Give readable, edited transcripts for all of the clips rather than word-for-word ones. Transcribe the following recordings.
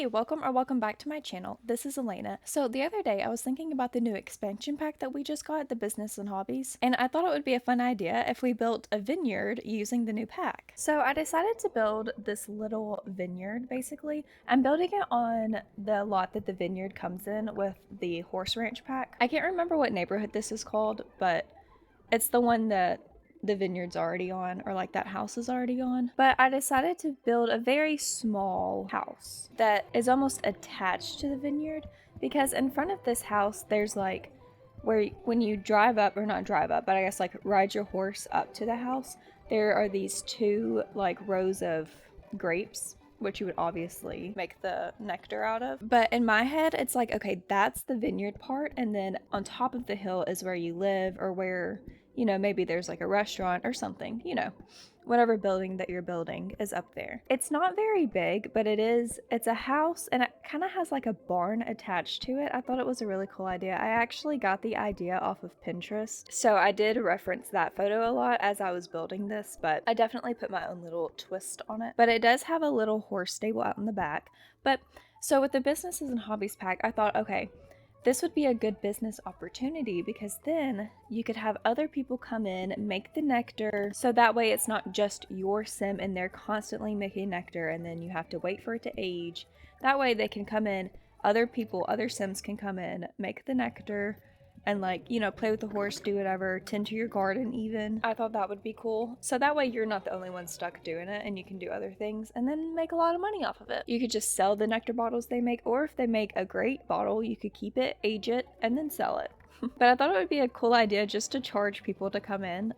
Hey, welcome back to my channel. This is Alaina. So the other day I was thinking about the new expansion pack that we just got, the business and hobbies, and I thought it would be a fun idea if we built a vineyard using the new pack. So I decided to build this little vineyard basically. I'm building it on the lot that the vineyard comes in with the horse ranch pack. I can't remember what neighborhood this is called, but it's the one that the vineyard's already on, or like that house is already on. But I decided to build a very small house that is almost attached to the vineyard, because in front of this house there's like where when you drive up, or not drive up, but I guess like ride your horse up to the house, there are these two like rows of grapes, which you would obviously make the nectar out of. But in my head, it's like, okay, that's the vineyard part, and then on top of the hill is where you live, or where, maybe there's like a restaurant or something, whatever building that you're building is up there. It's not very big, but it's a house, and it kind of has like a barn attached to it. I thought it was a really cool idea. I actually got the idea off of Pinterest, so I did reference that photo a lot as I was building this, but I definitely put my own little twist on it. But it does have a little horse stable out in the back. But so with the businesses and hobbies pack, I thought, okay, this would be a good business opportunity, because then you could have other people come in, make the nectar, so that way it's not just your sim and they're constantly making nectar and then you have to wait for it to age. That way they can come in, other people, other sims can come in, make the nectar, and play with the horse, do whatever, tend to your garden even. I thought that would be cool. So that way you're not the only one stuck doing it, and you can do other things and then make a lot of money off of it. You could just sell the nectar bottles they make, or if they make a great bottle, you could keep it, age it, and then sell it. But I thought it would be a cool idea just to charge people to come in.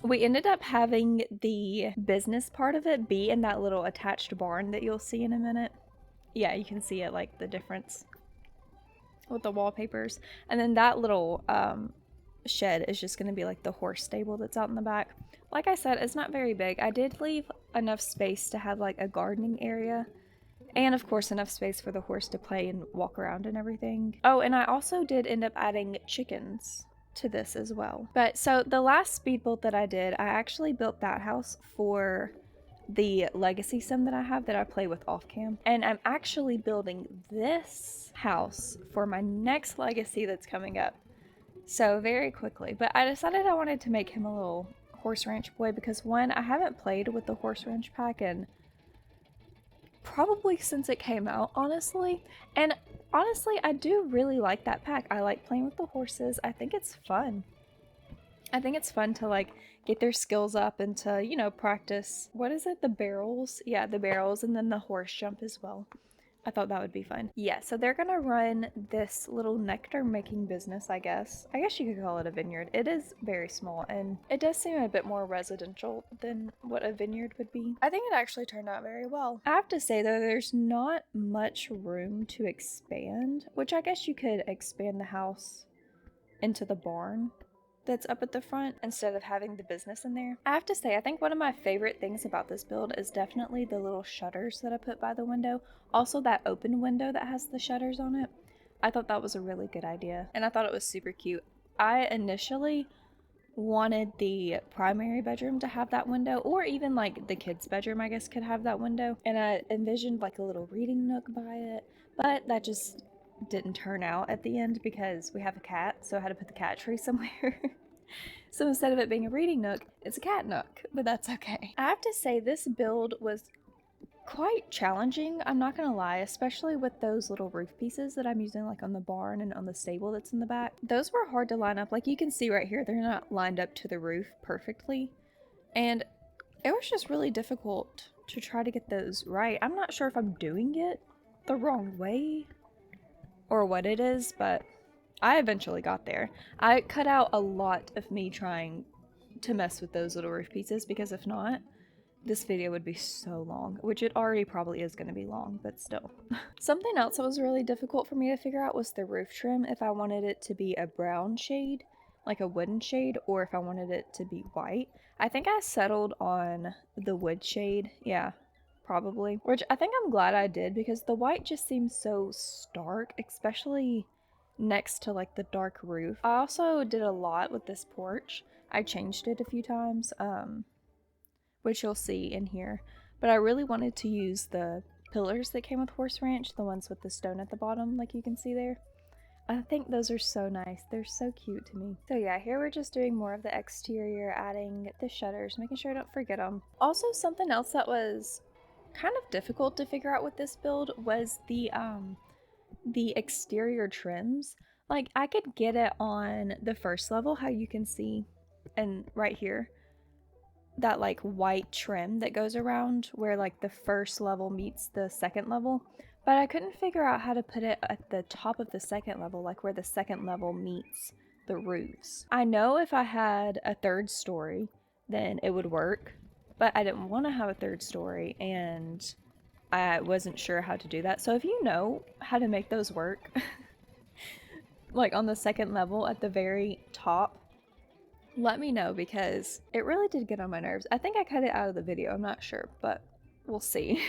We ended up having the business part of it be in that little attached barn that you'll see in a minute. Yeah, you can see it, like the difference with the wallpapers. And then that little shed is just going to be like the horse stable that's out in the back. Like I said, it's not very big. I did leave enough space to have like a gardening area, and of course enough space for the horse to play and walk around and everything. Oh, and I also did end up adding chickens to this as well. But so the last speed build that I did, I actually built that house for the legacy sim that I have that I play with off cam, and I'm actually building this house for my next legacy that's coming up, so very quickly. But I decided I wanted to make him a little horse ranch boy, because one, I haven't played with the horse ranch pack and probably since it came out, honestly. And honestly, I do really like that pack. I like playing with the horses. I think it's fun. I think it's fun to like get their skills up and to, practice. What is it? The barrels? Yeah, the barrels, and then the horse jump as well. I thought that would be fun. Yeah, so they're gonna run this little nectar making business, I guess. I guess you could call it a vineyard. It is very small, and it does seem a bit more residential than what a vineyard would be. I think it actually turned out very well. I have to say though, there's not much room to expand, which I guess you could expand the house into the barn that's up at the front instead of having the business in there. I have to say, I think one of my favorite things about this build is definitely the little shutters that I put by the window. Also that open window that has the shutters on it. I thought that was a really good idea, and I thought it was super cute. I initially wanted the primary bedroom to have that window, or even like the kids' bedroom, I guess, could have that window. And I envisioned like a little reading nook by it, but that just didn't turn out at the end because we have a cat, so I had to put the cat tree somewhere. So instead of it being a reading nook, it's a cat nook, but that's okay. I have to say, this build was quite challenging, I'm not gonna lie, especially with those little roof pieces that I'm using like on the barn and on the stable that's in the back. Those were hard to line up. Like you can see right here, they're not lined up to the roof perfectly, and it was just really difficult to try to get those right. I'm not sure if I'm doing it the wrong way or what it is, but I eventually got there. I cut out a lot of me trying to mess with those little roof pieces, because if not, this video would be so long, which it already probably is going to be long, but still. Something else that was really difficult for me to figure out was the roof trim, if I wanted it to be a brown shade, like a wooden shade, or if I wanted it to be white. I think I settled on the wood shade, yeah, probably, which I think I'm glad I did, because the white just seems so stark, especially next to like the dark roof. I also did a lot with this porch. I changed it a few times, which you'll see in here, but I really wanted to use the pillars that came with Horse Ranch, the ones with the stone at the bottom, like you can see there. I think those are so nice. They're so cute to me. So yeah, here we're just doing more of the exterior, adding the shutters, making sure I don't forget them. Also, something else that was kind of difficult to figure out with this build was the exterior trims. Like, I could get it on the first level, how you can see, and right here, that like white trim that goes around where like the first level meets the second level, but I couldn't figure out how to put it at the top of the second level, like where the second level meets the roofs. I know if I had a third story, then it would work, but I didn't want to have a third story, and I wasn't sure how to do that. So if you know how to make those work, like on the second level at the very top, let me know, because it really did get on my nerves. I think I cut it out of the video, I'm not sure, but we'll see.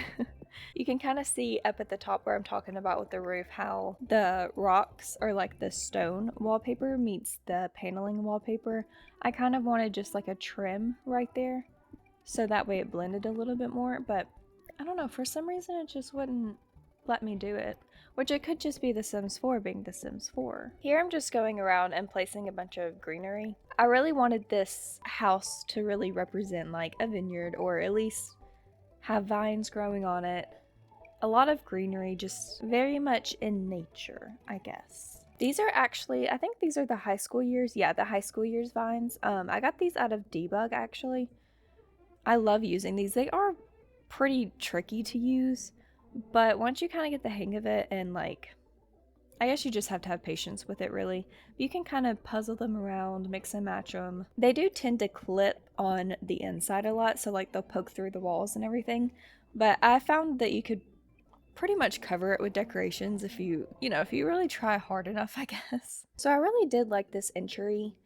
You can kind of see up at the top where I'm talking about with the roof how the rocks or like the stone wallpaper meets the paneling wallpaper. I kind of wanted just like a trim right there, so that way it blended a little bit more, but I don't know, for some reason it just wouldn't let me do it. Which it could just be The Sims 4 being The Sims 4. Here I'm just going around and placing a bunch of greenery. I really wanted this house to really represent like a vineyard, or at least have vines growing on it. A lot of greenery, just very much in nature, I guess. These are actually, I think these are the high school years. Yeah, the high school years vines. I got these out of Debug actually. I love using these. They are pretty tricky to use, but once you kind of get the hang of it, and like, I guess you just have to have patience with it really. You can kind of puzzle them around, mix and match them. They do tend to clip on the inside a lot, so like they'll poke through the walls and everything. But I found that you could pretty much cover it with decorations if you really try hard enough, I guess. So I really did like this entry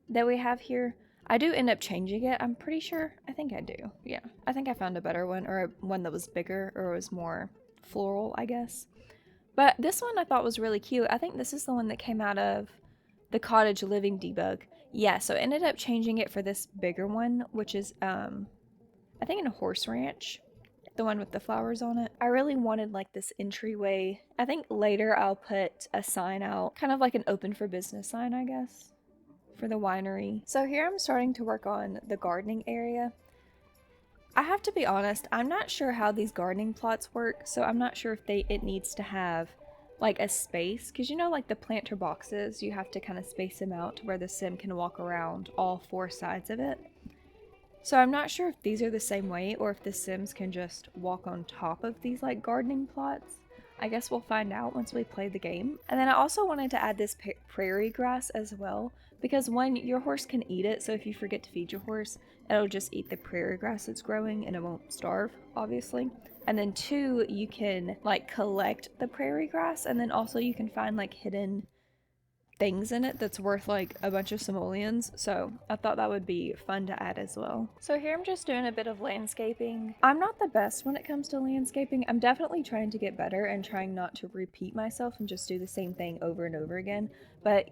that we have here. I do end up changing it, I'm pretty sure. I think I do. Yeah, I think I found a better one, or one that was bigger, or was more floral, I guess. But this one I thought was really cute. I think this is the one that came out of the cottage living debug. Yeah, so I ended up changing it for this bigger one, which is I think in a horse ranch, the one with the flowers on it. I really wanted like this entryway. I think later I'll put a sign out, kind of like an open for business sign, I guess, for the winery. So here I'm starting to work on the gardening area. I have to be honest, I'm not sure how these gardening plots work, so I'm not sure if it needs to have like a space, because you know, like the planter boxes, you have to kind of space them out to where the sim can walk around all four sides of it. So I'm not sure if these are the same way, or if the sims can just walk on top of these like gardening plots. I guess we'll find out once we play the game. And then I also wanted to add this prairie grass as well, because one, your horse can eat it, so if you forget to feed your horse, it'll just eat the prairie grass that's growing and it won't starve, obviously. And then two, you can like collect the prairie grass, and then also you can find like hidden things in it that's worth like a bunch of simoleons, so I thought that would be fun to add as well. So here I'm just doing a bit of landscaping. I'm not the best when it comes to landscaping. I'm definitely trying to get better and trying not to repeat myself and just do the same thing over and over again, but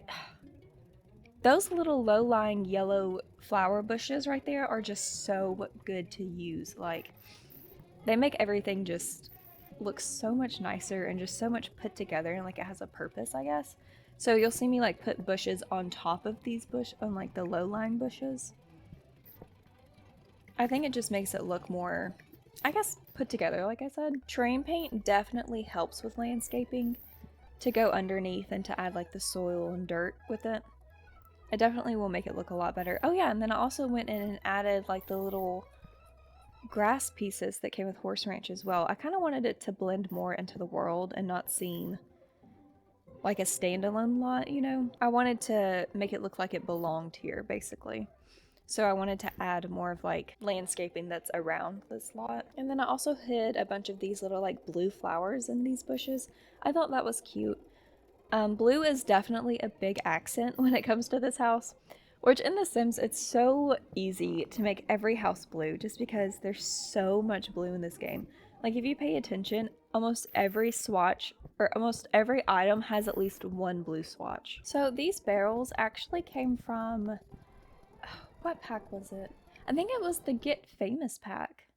those little low-lying yellow flower bushes right there are just so good to use. Like, they make everything just look so much nicer and just so much put together, and like it has a purpose, I guess. So you'll see me like put bushes on top of these on like the low-lying bushes. I think it just makes it look more, I guess, put together, like I said. Terrain paint definitely helps with landscaping, to go underneath and to add like the soil and dirt with it. It definitely will make it look a lot better. Oh yeah, and then I also went in and added like the little grass pieces that came with Horse Ranch as well. I kind of wanted it to blend more into the world and not seem like a standalone lot, you know? I wanted to make it look like it belonged here, basically. So I wanted to add more of like landscaping that's around this lot. And then I also hid a bunch of these little like blue flowers in these bushes. I thought that was cute. Blue is definitely a big accent when it comes to this house, which in The Sims, it's so easy to make every house blue just because there's so much blue in this game. Like, if you pay attention, almost every swatch or almost every item has at least one blue swatch. So these barrels actually came from, what pack was it? I think it was the Get Famous pack.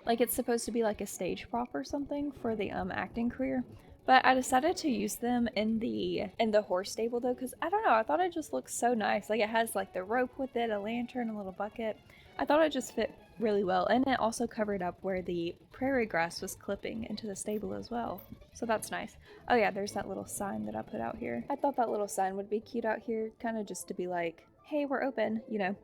Like it's supposed to be like a stage prop or something for the acting career. But I decided to use them in the horse stable though, because I don't know, I thought it just looks so nice. Like it has like the rope with it, a lantern, a little bucket. I thought it just fit really well, and it also covered up where the prairie grass was clipping into the stable as well. So that's nice. Oh yeah, there's that little sign that I put out here. I thought that little sign would be cute out here, kind of just to be like, hey, we're open, you know.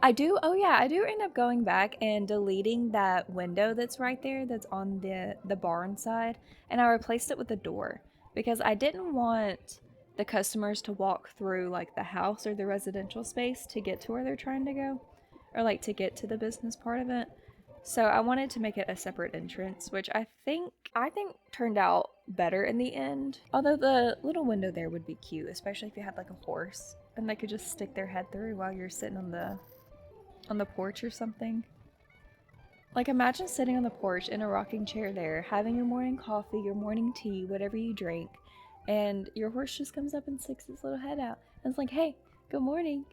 I do end up going back and deleting that window that's right there that's on the barn side, and I replaced it with a door because I didn't want the customers to walk through like the house or the residential space to get to where they're trying to go, or like to get to the business part of it. So I wanted to make it a separate entrance, which I think turned out better in the end. Although the little window there would be cute, especially if you had like a horse and they could just stick their head through while you're sitting on the porch or something. Like imagine sitting on the porch in a rocking chair there, having your morning coffee, your morning tea, whatever you drink, and your horse just comes up and sticks its little head out. And it's like, hey, good morning.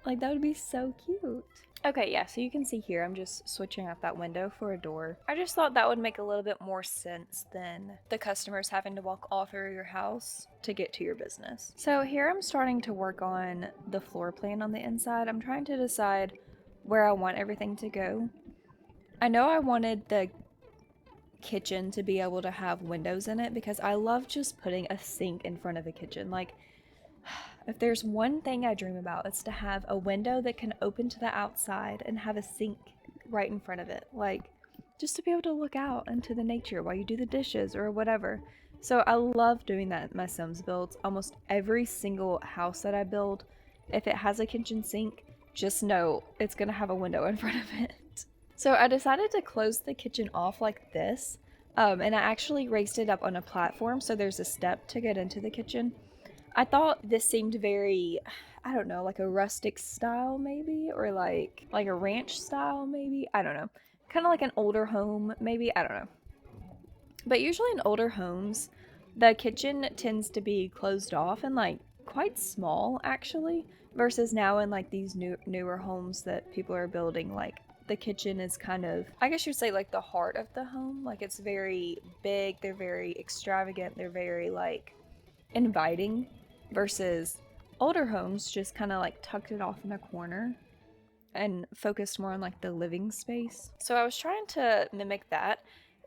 Like that would be so cute. Okay, yeah, so you can see here I'm just switching out that window for a door. I just thought that would make a little bit more sense than the customers having to walk all through your house to get to your business. So here I'm starting to work on the floor plan on the inside. I'm trying to decide where I want everything to go. I know I wanted the kitchen to be able to have windows in it because I love just putting a sink in front of a kitchen. Like, if there's one thing I dream about, it's to have a window that can open to the outside and have a sink right in front of it. Like, just to be able to look out into the nature while you do the dishes or whatever. So I love doing that in my Sims builds. Almost every single house that I build, if it has a kitchen sink, just know it's going to have a window in front of it. So I decided to close the kitchen off like this. And I actually raised it up on a platform so there's a step to get into the kitchen. I thought this seemed very, I don't know, like a rustic style maybe, or like a ranch style maybe. I don't know. Kind of like an older home maybe. I don't know. But usually in older homes, the kitchen tends to be closed off and like quite small actually, versus now in like these newer homes that people are building, like the kitchen is kind of, I guess you'd say, like the heart of the home. Like it's very big, they're very extravagant, they're very like inviting, versus older homes just kind of like tucked it off in a corner and focused more on like the living space. So I was trying to mimic that.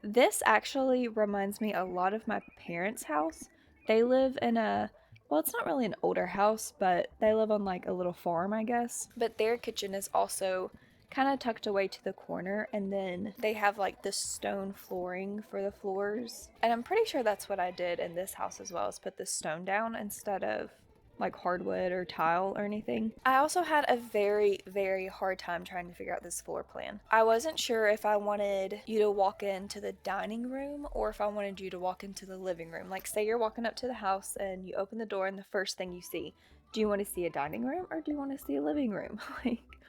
This actually reminds me a lot of my parents' house. They live in a, well, it's not really an older house, but they live on like a little farm, I guess. But their kitchen is also kind of tucked away to the corner, and then they have like the stone flooring for the floors. And I'm pretty sure that's what I did in this house as well, is put the stone down instead of like hardwood or tile or anything. I also had a very, very hard time trying to figure out this floor plan. I wasn't sure if I wanted you to walk into the dining room or if I wanted you to walk into the living room. Like say you're walking up to the house and you open the door and the first thing you see, do you want to see a dining room or do you want to see a living room?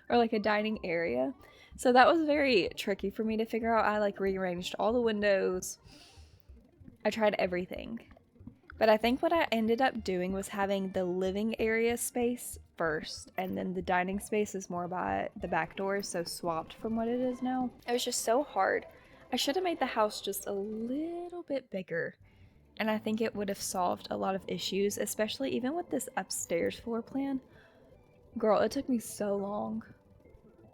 Or like a dining area. So that was very tricky for me to figure out. I like rearranged all the windows. I tried everything. But I think what I ended up doing was having the living area space first, and then the dining space is more by the back door, so swapped from what it is now. It was just so hard. I should have made the house just a little bit bigger, and I think it would have solved a lot of issues, especially even with this upstairs floor plan. Girl, it took me so long.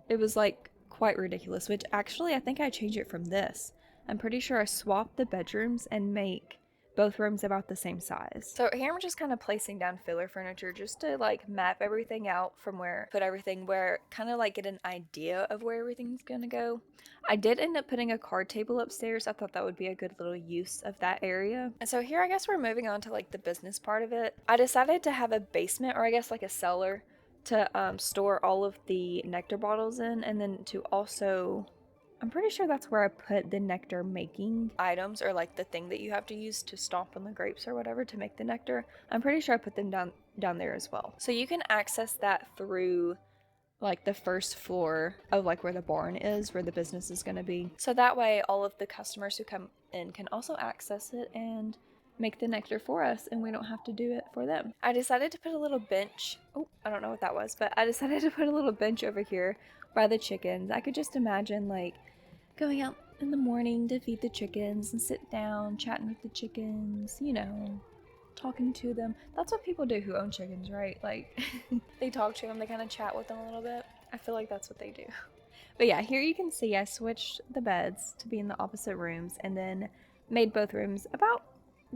It was like quite ridiculous, which actually I think I changed it from this. I'm pretty sure I swapped the bedrooms and make both rooms about the same size. So here I'm just kind of placing down filler furniture just to like map everything out from where, put everything where, kind of like get an idea of where everything's gonna go. I did end up putting a card table upstairs. I thought that would be a good little use of that area. And so here I guess we're moving on to like the business part of it. I decided to have a basement, or I guess like a cellar, to store all of the nectar bottles in, and then to also, I'm pretty sure that's where I put the nectar making items, or like the thing that you have to use to stomp on the grapes or whatever to make the nectar. I'm pretty sure I put them down there as well. So you can access that through like the first floor of like where the barn is, where the business is going to be. So that way all of the customers who come in can also access it and make the nectar for us, and we don't have to do it for them. I decided to put a little bench. Oh, I don't know what that was, but I decided to put a little bench over here by the chickens. I could just imagine like going out in the morning to feed the chickens and sit down, chatting with the chickens, you know, talking to them. That's what people do who own chickens, right? Like, they talk to them, they kind of chat with them a little bit. I feel like that's what they do. But yeah, here you can see I switched the beds to be in the opposite rooms and then made both rooms about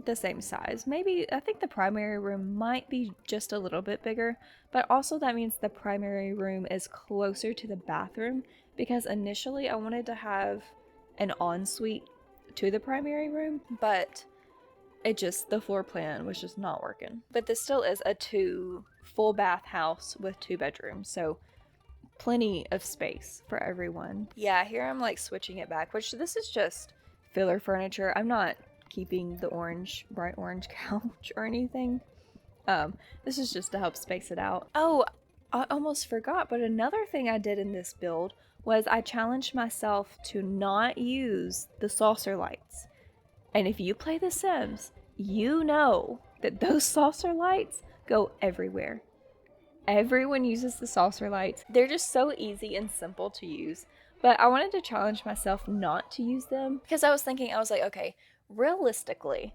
the same size. Maybe, I think the primary room might be just a little bit bigger, but also that means the primary room is closer to the bathroom because initially I wanted to have an ensuite to the primary room, but the floor plan was just not working. But this still is a 2 full bath house with 2 bedrooms, so plenty of space for everyone. Yeah, here I'm like switching it back, which this is just filler furniture. I'm not keeping the bright orange couch or anything. This is just to help space it out. Oh, I almost forgot, but another thing I did in this build was I challenged myself to not use the saucer lights. And if you play The Sims, you know that those saucer lights go everywhere. Everyone uses the saucer lights. They're just so easy and simple to use. But I wanted to challenge myself not to use them because I was like, okay, realistically,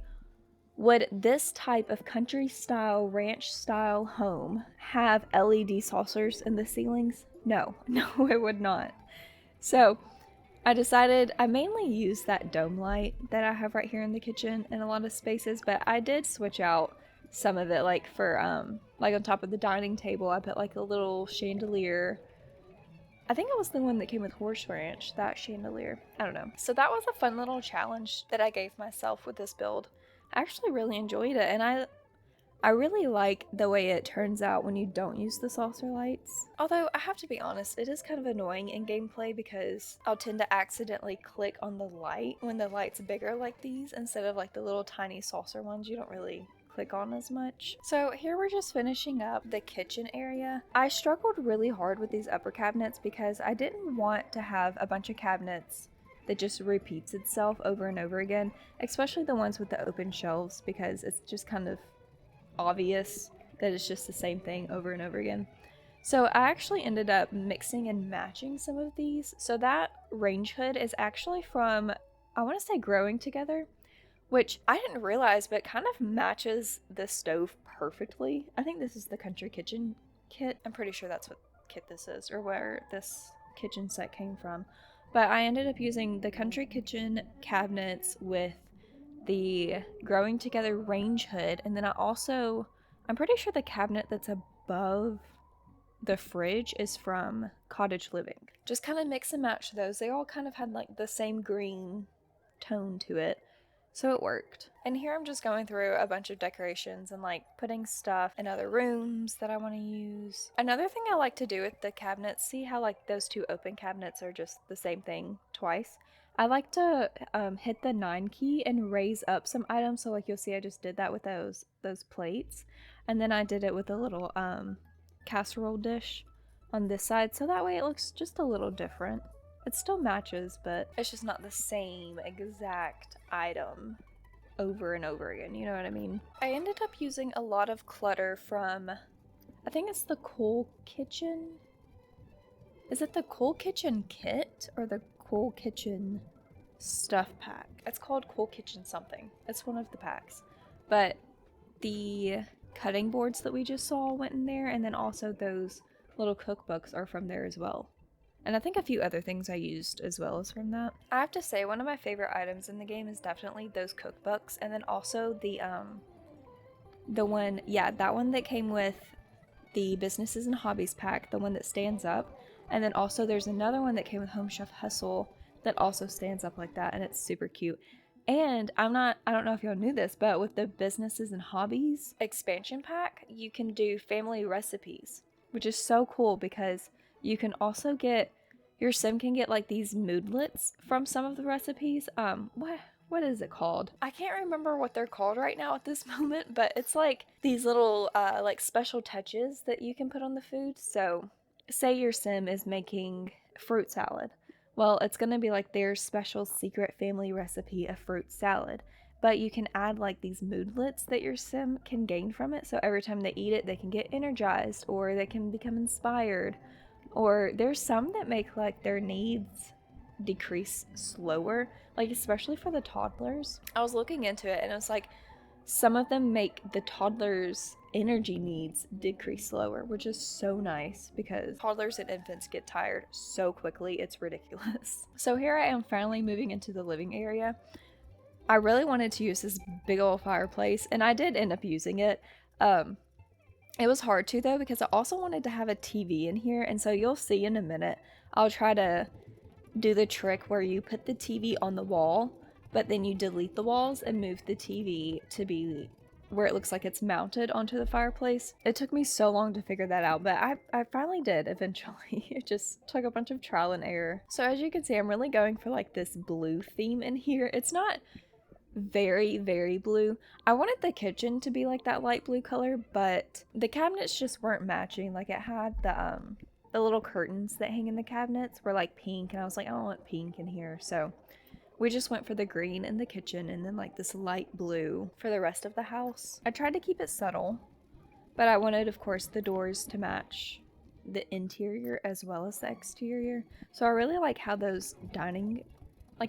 would this type of country style, ranch style home have LED saucers in the ceilings? No, it would not. So I decided I mainly use that dome light that I have right here in the kitchen in a lot of spaces, but I did switch out some of it, like for like on top of the dining table I put like a little chandelier. I think it was the one that came with Horse Ranch, that chandelier. I don't know. So that was a fun little challenge that I gave myself with this build. I actually really enjoyed it, and I really like the way it turns out when you don't use the saucer lights. Although, I have to be honest, it is kind of annoying in gameplay because I'll tend to accidentally click on the light when the light's bigger like these instead of like the little tiny saucer ones you don't really click on as much. So here we're just finishing up the kitchen area. I struggled really hard with these upper cabinets because I didn't want to have a bunch of cabinets that just repeats itself over and over again, especially the ones with the open shelves, because it's just kind of obvious that it's just the same thing over and over again. So I actually ended up mixing and matching some of these. So that range hood is actually from, I want to say Growing Together, which I didn't realize but kind of matches the stove perfectly. I think this is the Country Kitchen kit. I'm pretty sure that's what kit this is, or where this kitchen set came from. But I ended up using the Country Kitchen cabinets with the Growing Together range hood, and then I'm pretty sure the cabinet that's above the fridge is from Cottage Living. Just kind of mix and match those. They all kind of had like the same green tone to it, so it worked. And here I'm just going through a bunch of decorations and like putting stuff in other rooms that I want to use. Another thing I like to do with the cabinets, see how like those 2 open cabinets are just the same thing twice? I like to hit the 9 key and raise up some items. So like you'll see I just did that with those plates. And then I did it with a little casserole dish on this side. So that way it looks just a little different. It still matches, but it's just not the same exact item over and over again, you know what I mean? I ended up using a lot of clutter from, I think it's the Cool Kitchen. Is it the Cool Kitchen kit or the Cool Kitchen stuff pack? It's called Cool Kitchen something. It's one of the packs. But the cutting boards that we just saw went in there, and then also those little cookbooks are from there as well. And I think a few other things I used as well as from that. I have to say, one of my favorite items in the game is definitely those cookbooks, and then also the one, yeah, that one that came with the Businesses and Hobbies pack, the one that stands up. And then also there's another one that came with Home Chef Hustle that also stands up like that, and it's super cute. And I don't know if y'all knew this, but with the Businesses and Hobbies expansion pack, you can do family recipes, which is so cool because you can also your sim can get like these moodlets from some of the recipes. What is it called? I can't remember what they're called right now at this moment, but it's like these little like special touches that you can put on the food. So say your sim is making fruit salad. Well, it's going to be like their special secret family recipe of fruit salad. But you can add like these moodlets that your sim can gain from it. So every time they eat it, they can get energized, or they can become inspired. Or there's some that make like their needs decrease slower, like especially for the toddlers. I was looking into it and it was like some of them make the toddlers' energy needs decrease slower, which is so nice because toddlers and infants get tired so quickly, it's ridiculous. So here I am finally moving into the living area. I really wanted to use this big old fireplace, and I did end up using it. It was hard to though because I also wanted to have a TV in here, and so you'll see in a minute I'll try to do the trick where you put the TV on the wall, but then you delete the walls and move the TV to be where it looks like it's mounted onto the fireplace. It took me so long to figure that out, but I finally did eventually. It just took a bunch of trial and error. So as you can see, I'm really going for like this blue theme in here. It's not very, very blue. I wanted the kitchen to be like that light blue color, but the cabinets just weren't matching. Like it had the little curtains that hang in the cabinets were like pink, and I was like, I don't want pink in here. So we just went for the green in the kitchen and then like this light blue for the rest of the house. I tried to keep it subtle, but I wanted, of course, the doors to match the interior as well as the exterior. So I really like how those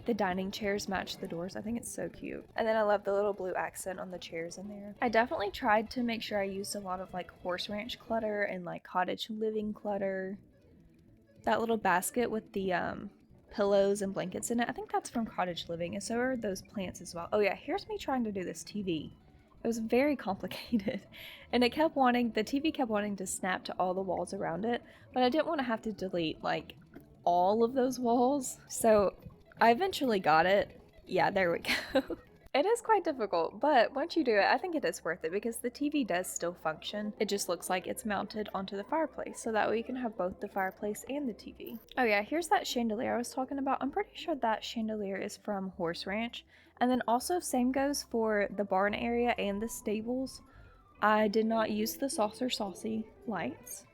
the dining chairs match the doors. I think it's so cute. And then I love the little blue accent on the chairs in there. I definitely tried to make sure I used a lot of like horse ranch clutter and like cottage living clutter. That little basket with the pillows and blankets in it, I think that's from cottage living, and so are those plants as well. Oh yeah, here's me trying to do this TV. It was very complicated, and the TV kept wanting to snap to all the walls around it, but I didn't want to have to delete like all of those walls, so I eventually got it. Yeah, there we go. It is quite difficult, but once you do it, I think it is worth it because the TV does still function. It just looks like it's mounted onto the fireplace, so that way you can have both the fireplace and the TV. Oh yeah, here's that chandelier I was talking about. I'm pretty sure that chandelier is from Horse Ranch. And then also same goes for the barn area and the stables. I did not use the saucer saucy lights.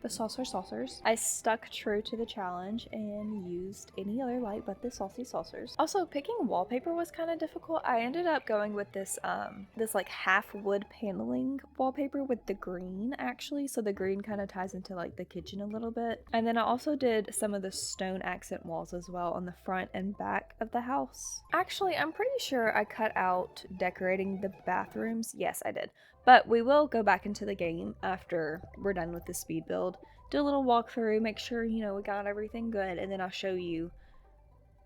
The saucers. I stuck true to the challenge and used any other light but the saucy saucers. Also, picking wallpaper was kind of difficult. I ended up going with this like half wood paneling wallpaper with the green actually, so the green kind of ties into like the kitchen a little bit. And then I also did some of the stone accent walls as well on the front and back of the house. Actually, I'm pretty sure I cut out decorating the bathrooms. Yes, I did. But we will go back into the game after we're done with the speed build, do a little walkthrough, make sure, we got everything good, and then I'll show you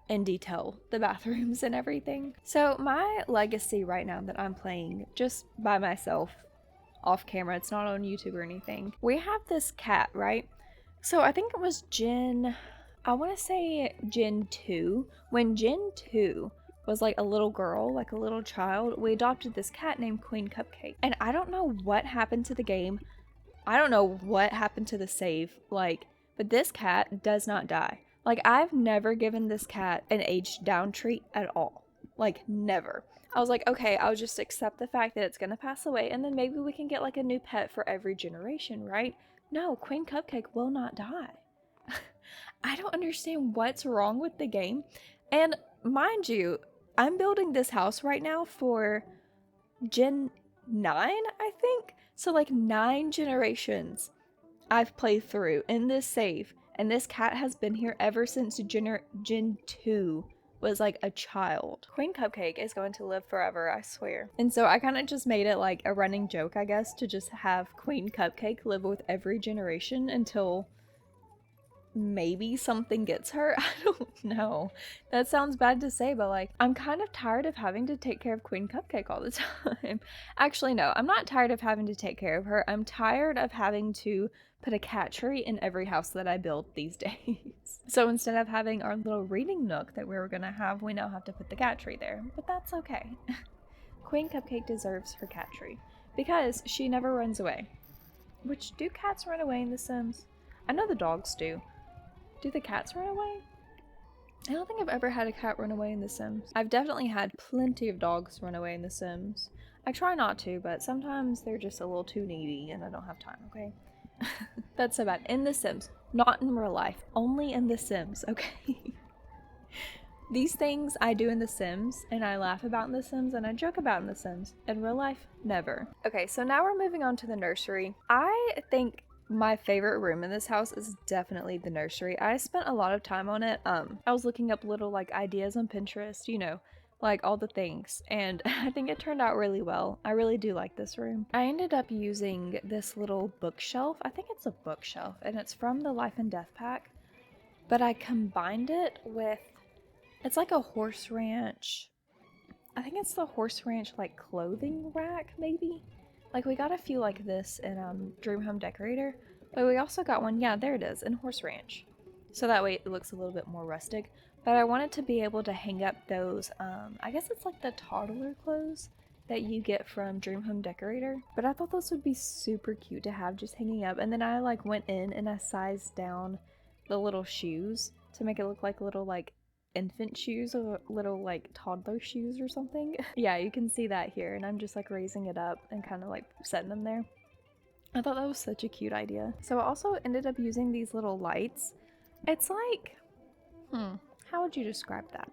in detail the bathrooms and everything. So my legacy right now that I'm playing just by myself off camera, it's not on YouTube or anything. We have this cat, right? So I think it was Gen 2. When Gen 2 was like a little girl, like a little child, we adopted this cat named Queen Cupcake. And I don't know what happened to the game. I don't know what happened to the save, but this cat does not die. Like, I've never given this cat an aged down treat at all. Like, never. I was like, okay, I'll just accept the fact that it's gonna pass away, and then maybe we can get like a new pet for every generation, right? No, Queen Cupcake will not die. I don't understand what's wrong with the game. And mind you, I'm building this house right now for Gen 9, I think. So like 9 generations I've played through in this save. And this cat has been here ever since Gen 2 was like a child. Queen Cupcake is going to live forever, I swear. And so I kind of just made it like a running joke, I guess, to just have Queen Cupcake live with every generation until maybe something gets her. I don't know. That sounds bad to say, but like, I'm kind of tired of having to take care of Queen Cupcake all the time. Actually, no, I'm not tired of having to take care of her. I'm tired of having to put a cat tree in every house that I build these days. So instead of having our little reading nook that we were gonna have, we now have to put the cat tree there. But that's okay. Queen Cupcake deserves her cat tree because she never runs away. Which, do cats run away in The Sims? I know the dogs do. Do the cats run away? I don't think I've ever had a cat run away in The Sims. I've definitely had plenty of dogs run away in The Sims. I try not to, but sometimes they're just a little too needy and I don't have time, okay? That's so bad. In The Sims. Not in real life. Only in The Sims, okay? These things I do in The Sims, and I laugh about in The Sims, and I joke about in The Sims. In real life, never. Okay, so now we're moving on to the nursery. I think My favorite room in this house is definitely the nursery. I spent a lot of time on it. I was looking up little like ideas on Pinterest, you know, like all the things, and I think it turned out really well. I really do like this room. I ended up using this little bookshelf. I think it's a bookshelf, and it's from the Life and Death pack, but I combined it with, it's like a horse ranch. I think it's the horse ranch like clothing rack, maybe. Like we got a few like this in Dream Home Decorator, but we also got one, yeah, there it is, in Horse Ranch. So that way it looks a little bit more rustic. But I wanted to be able to hang up those, I guess it's like the toddler clothes that you get from Dream Home Decorator. But I thought those would be super cute to have just hanging up. And then I like went in and I sized down the little shoes to make it look like little like infant shoes or little like toddler shoes or something. Yeah, you can see that here, and I'm just like raising it up and kind of like setting them there. I thought that was such a cute idea. So I also ended up using these little lights. It's like, how would you describe that?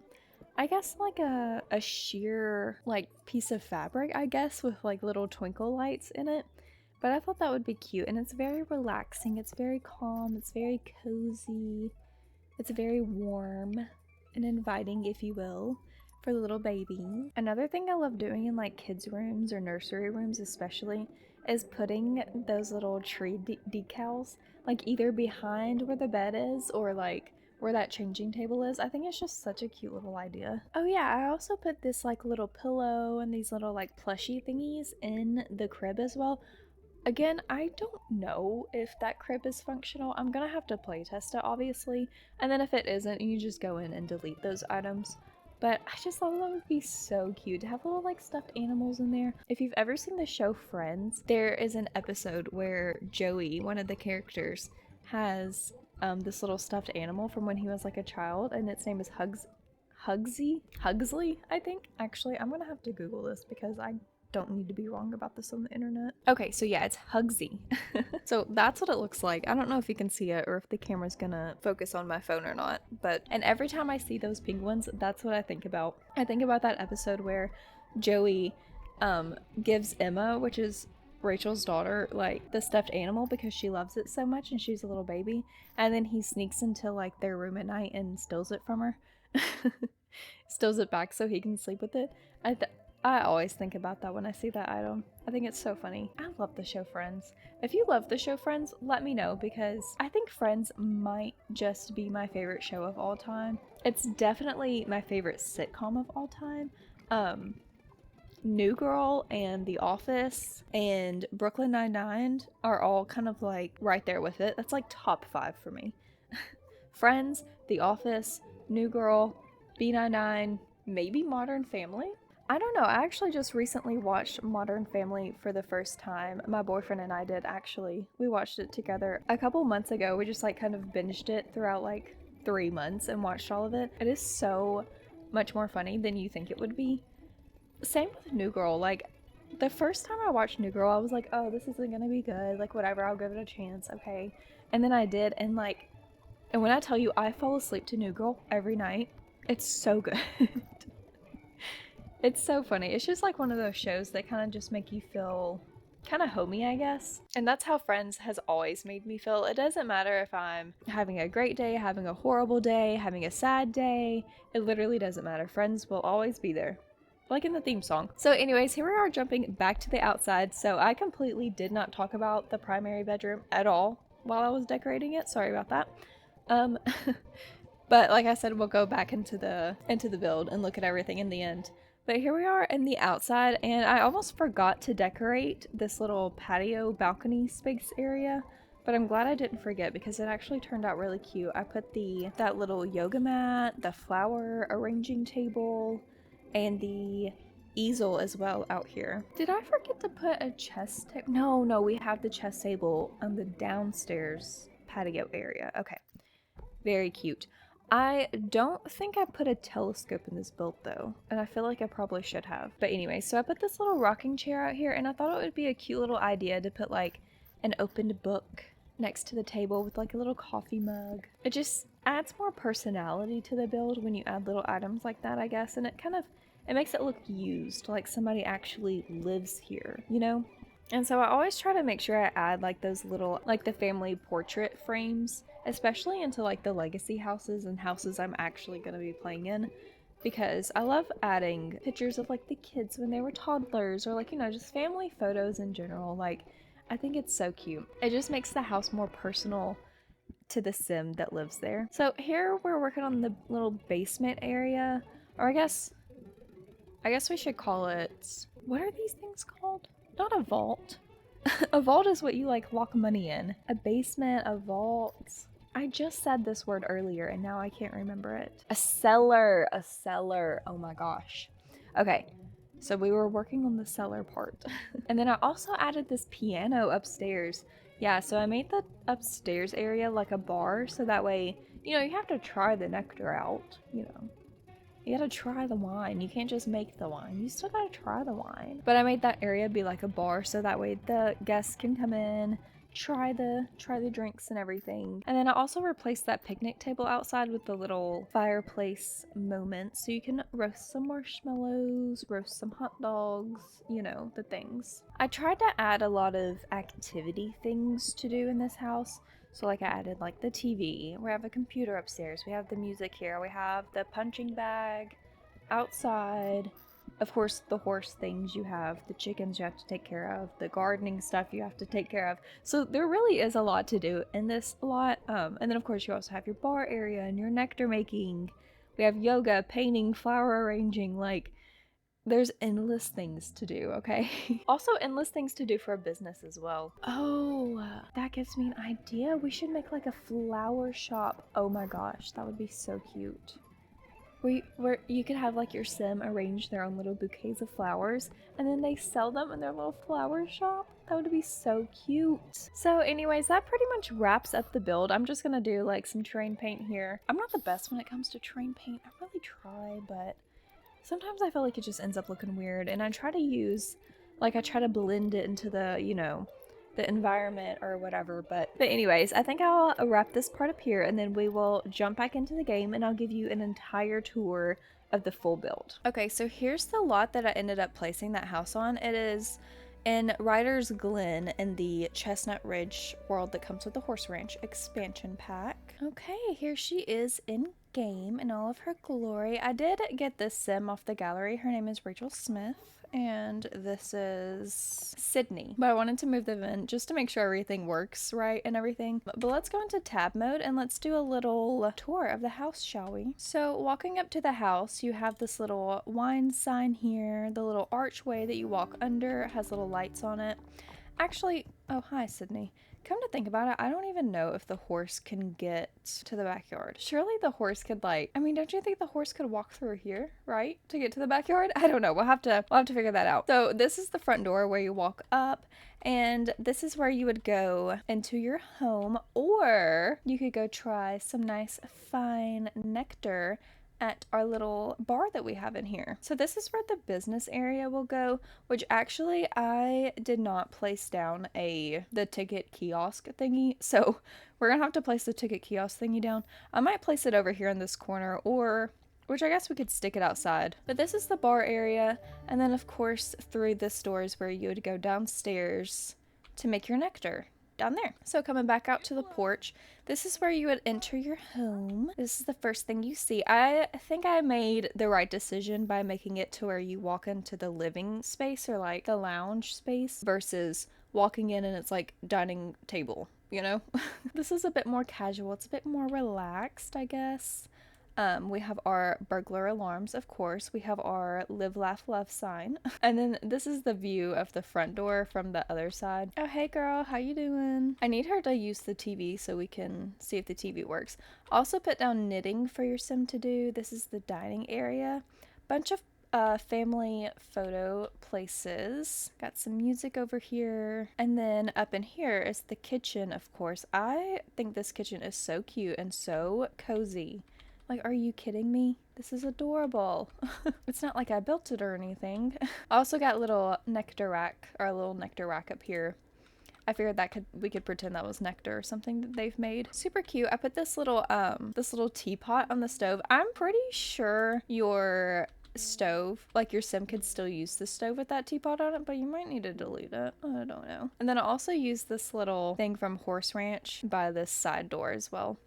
I guess like a sheer like piece of fabric, I guess, with like little twinkle lights in it. But I thought that would be cute, and it's very relaxing, it's very calm, it's very cozy, it's very warm and inviting, if you will, for the little baby. Another thing I love doing in like kids' rooms or nursery rooms especially is putting those little tree decals like either behind where the bed is or like where that changing table is. I think it's just such a cute little idea. Oh yeah, I also put this like little pillow and these little like plushie thingies in the crib as well. Again, I don't know if that crib is functional. I'm gonna have to play test it, obviously, and then if it isn't, you just go in and delete those items. But I just thought that would be so cute to have little like stuffed animals in there. If you've ever seen the show Friends, there is an episode where Joey, one of the characters, has this little stuffed animal from when he was like a child, and its name is Hugsley, I think. Actually, I'm gonna have to Google this because I don't need to be wrong about this on the internet. Okay, so yeah, it's Hugsy. So that's what it looks like. I don't know if you can see it or if the camera's gonna focus on my phone or not, but, and every time I see those penguins, that's what I think about. I think about that episode where Joey gives Emma, which is Rachel's daughter, like the stuffed animal because she loves it so much and she's a little baby, and then he sneaks into like their room at night and steals it from her. Steals it back so he can sleep with it. I always think about that when I see that item. I think it's so funny. I love the show Friends. If you love the show Friends, let me know because I think Friends might just be my favorite show of all time. It's definitely my favorite sitcom of all time. New Girl and The Office and Brooklyn Nine-Nine are all kind of like right there with it. That's like top 5 for me. Friends, The Office, New Girl, B99, maybe Modern Family? I don't know. I actually just recently watched Modern Family for the first time. My boyfriend and I did, actually. We watched it together a couple months ago. We just like kind of binged it throughout like 3 months and watched all of it. It is so much more funny than you think it would be. Same with New Girl. Like, the first time I watched New Girl, I was like, oh, this isn't gonna be good. Like, whatever, I'll give it a chance, okay? And then I did, and like, and when I tell you, I fall asleep to New Girl every night. It's so good. It's so funny. It's just like one of those shows that kind of just make you feel kind of homey, I guess. And that's how Friends has always made me feel. It doesn't matter if I'm having a great day, having a horrible day, having a sad day. It literally doesn't matter. Friends will always be there. Like in the theme song. So anyways, here we are jumping back to the outside. So I completely did not talk about the primary bedroom at all while I was decorating it. Sorry about that. But like I said, we'll go back into the build and look at everything in the end. But here we are in the outside, and I almost forgot to decorate this little patio balcony space area, but I'm glad I didn't forget because it actually turned out really cute. I put that little yoga mat, the flower arranging table, and the easel as well out here. Did I forget to put a chess table? No, we have the chess table on the downstairs patio area. Okay, very cute. I don't think I put a telescope in this build though, and I feel like I probably should have. But anyway, so I put this little rocking chair out here, and I thought it would be a cute little idea to put like an opened book next to the table with like a little coffee mug. It just adds more personality to the build when you add little items like that, I guess, and it makes it look used, like somebody actually lives here, you know? And so I always try to make sure I add like those little, like the family portrait frames, especially into like the legacy houses and houses I'm actually going to be playing in, because I love adding pictures of like the kids when they were toddlers, or like, you know, just family photos in general. Like, I think it's so cute. It just makes the house more personal to the sim that lives there. So here we're working on the little basement area, or I guess we should call it, what are these things called? Not a vault. A vault is what you like lock money in. A basement, a vault. I just said this word earlier and now I can't remember it. A cellar, a cellar. Oh my gosh. Okay, so we were working on the cellar part. And then I also added this piano upstairs. Yeah, so I made the upstairs area like a bar, so that way, you know, you have to try the nectar out, you know. You gotta try the wine. You can't just make the wine. You still gotta try the wine. But I made that area be like a bar, so that way the guests can come in, try the drinks and everything. And then I also replaced that picnic table outside with the little fireplace moment, so you can roast some marshmallows, roast some hot dogs, you know, the things. I tried to add a lot of activity things to do in this house. So like I added like the TV, we have a computer upstairs, we have the music here, we have the punching bag outside, of course the horse things you have, the chickens you have to take care of, the gardening stuff you have to take care of. So there really is a lot to do in this lot. And then of course you also have your bar area and your nectar making. We have yoga, painting, flower arranging, like there's endless things to do, okay? Also endless things to do for a business as well. Oh, that gives me an idea. We should make like a flower shop. Oh my gosh, that would be so cute. Where you could have like your sim arrange their own little bouquets of flowers and then they sell them in their little flower shop. That would be so cute. So anyways, that pretty much wraps up the build. I'm just gonna do like some terrain paint here. I'm not the best when it comes to terrain paint. I really try, but sometimes I feel like it just ends up looking weird, and I try to use, like, I try to blend it into the, you know, the environment or whatever. But anyways, I think I'll wrap this part up here, and then we will jump back into the game, and I'll give you an entire tour of the full build. Okay, so here's the lot that I ended up placing that house on. It is in Ryder's Glen in the Chestnut Ridge world that comes with the Horse Ranch expansion pack. Okay, here she is in game in all of her glory. I did get this sim off the gallery. Her name is Rachel Smith, and this is Sydney. But I wanted to move them in just to make sure everything works right and everything. But let's go into tab mode and let's do a little tour of the house, shall we? So walking up to the house, you have this little wine sign here. The little archway that you walk under has little lights on it. Actually, oh, hi, Sydney. Come to think about it, I don't even know if the horse can get to the backyard. Surely the horse could, like, I mean, don't you think the horse could walk through here, right? To get to the backyard? I don't know. We'll have to figure that out. So this is the front door where you walk up, and this is where you would go into your home, or you could go try some nice fine nectar at our little bar that we have in here. So this is where the business area will go, which actually I did not place down the ticket kiosk thingy. So we're gonna have to place the ticket kiosk thingy down. I might place it over here in this corner, or which I guess we could stick it outside. But this is the bar area, and then of course through this door is where you would go downstairs to make your nectar. Down there. So coming back out to the porch, this is where you would enter your home. This is the first thing you see. I think I made the right decision by making it to where you walk into the living space, or like the lounge space, versus walking in and it's like dining table, you know? This is a bit more casual. It's a bit more relaxed, I guess. We have our burglar alarms, of course. We have our live, laugh, love sign. And then this is the view of the front door from the other side. Oh, hey girl, how you doing? I need her to use the TV so we can see if the TV works. Also put down knitting for your sim to do. This is the dining area. Bunch of family photo places. Got some music over here. And then up in here is the kitchen, of course. I think this kitchen is so cute and so cozy. Like, are you kidding me? This is adorable. It's not like I built it or anything. I also got a little nectar rack, or a little nectar rack up here. I figured that we could pretend that was nectar or something that they've made. Super cute. I put this little teapot on the stove. I'm pretty sure your stove. Like your sim could still use the stove with that teapot on it, but you might need to delete it. I don't know. And then I also used this little thing from Horse Ranch by this side door as well.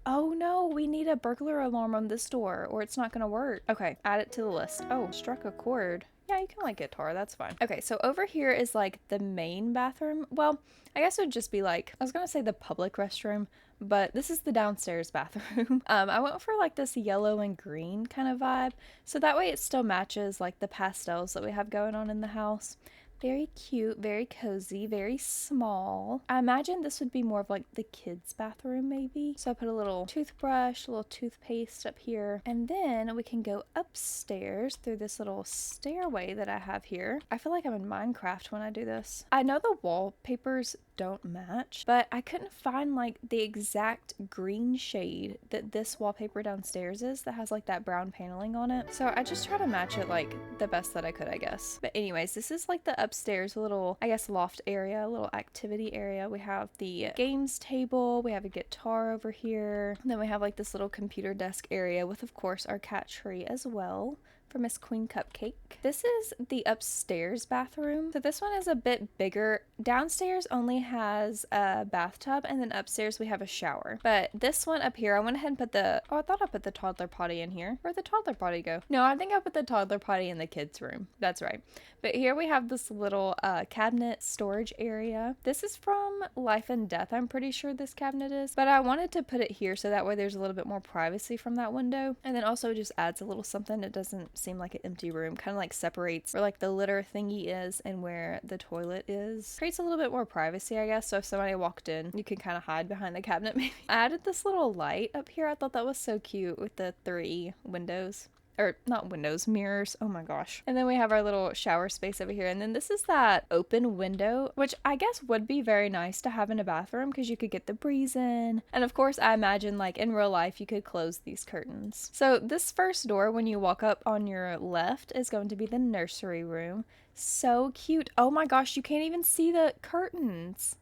Oh no, we need a burglar alarm on this door or it's not gonna work. Okay, add it to the list. Oh, struck a chord. Yeah, you can like guitar, that's fine. Okay, so over here is like the main bathroom. Well, I guess it would just be like, I was gonna say the public restroom, but this is the downstairs bathroom. I went for like this yellow and green kind of vibe, so that way it still matches like the pastels that we have going on in the house. Very cute, very cozy, very small. I imagine this would be more of like the kids' bathroom maybe. So I put a little toothbrush, a little toothpaste up here. And then we can go upstairs through this little stairway that I have here. I feel like I'm in Minecraft when I do this. I know the wallpapers don't match, but I couldn't find like the exact green shade that this wallpaper downstairs is that has like that brown paneling on it. So I just try to match it like the best that I could, I guess. But anyways, this is like the upstairs little, I guess, loft area, a little activity area. We have the games table, we have a guitar over here, and then we have like this little computer desk area with, of course, our cat tree as well for Miss Queen Cupcake. This is the upstairs bathroom. So this one is a bit bigger. Downstairs only has a bathtub, and then upstairs we have a shower. But this one up here, I went ahead and put the, oh, I thought I put the toddler potty in here. Where'd the toddler potty go? No, I think I put the toddler potty in the kids' room. That's right. But here we have this little cabinet storage area. This is from Life and Death, I'm pretty sure this cabinet is. But I wanted to put it here so that way there's a little bit more privacy from that window. And then also just adds a little something. It doesn't seem like an empty room. Kind of like separates where like the litter thingy is and where the toilet is. Creates a little bit more privacy, I guess. So if somebody walked in, you can kind of hide behind the cabinet maybe. I added this little light up here. I thought that was so cute with the 3 windows. Or not windows, mirrors. Oh my gosh. And then we have our little shower space over here. And then this is that open window, which I guess would be very nice to have in a bathroom because you could get the breeze in. And of course, I imagine like in real life, you could close these curtains. So this first door, when you walk up on your left, is going to be the nursery room. So cute. Oh my gosh, you can't even see the curtains.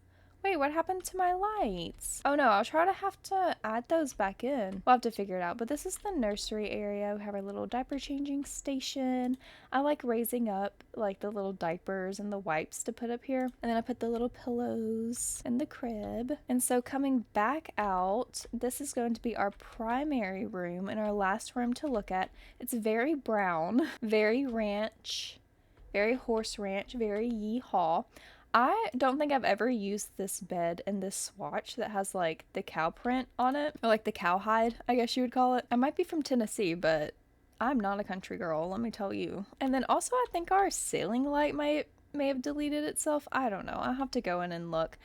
Wait, what happened to my lights? Oh no, I'll try to have to add those back in. We'll have to figure it out. But this is the nursery area. We have our little diaper changing station. I like raising up like the little diapers and the wipes to put up here. And then I put the little pillows in the crib. And so coming back out, this is going to be our primary room and our last room to look at. It's very brown, very ranch, very horse ranch, very yeehaw. I don't think I've ever used this bed and this swatch that has like the cow print on it, or like the cowhide, I guess you would call it. I might be from Tennessee, but I'm not a country girl, let me tell you. And then also I think our ceiling light may have deleted itself. I don't know. I'll have to go in and look.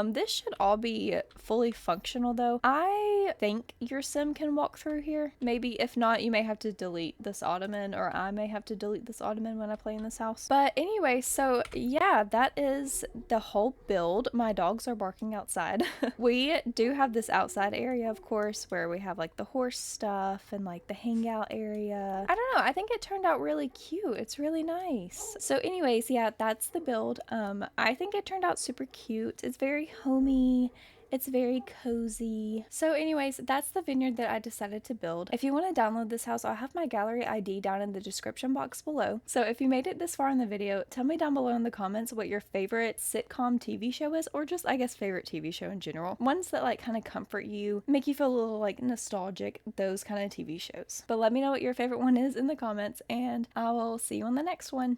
This should all be fully functional though. I think your sim can walk through here. Maybe if not, you may have to delete this ottoman, or I may have to delete this ottoman when I play in this house. But anyway, so yeah, that is the whole build. My dogs are barking outside. We do have this outside area, of course, where we have like the horse stuff and like the hangout area. I don't know. I think it turned out really cute. It's really nice. So anyways, yeah, that's the build. I think it turned out super cute. It's very homey. It's very cozy. So anyways, that's the vineyard that I decided to build. If you want to download this house, I'll have my gallery ID down in the description box below. So if you made it this far in the video, tell me down below in the comments what your favorite sitcom TV show is, or just I guess favorite TV show in general. Ones that like kind of comfort you, make you feel a little like nostalgic, those kind of TV shows. But let me know what your favorite one is in the comments, and I will see you on the next one.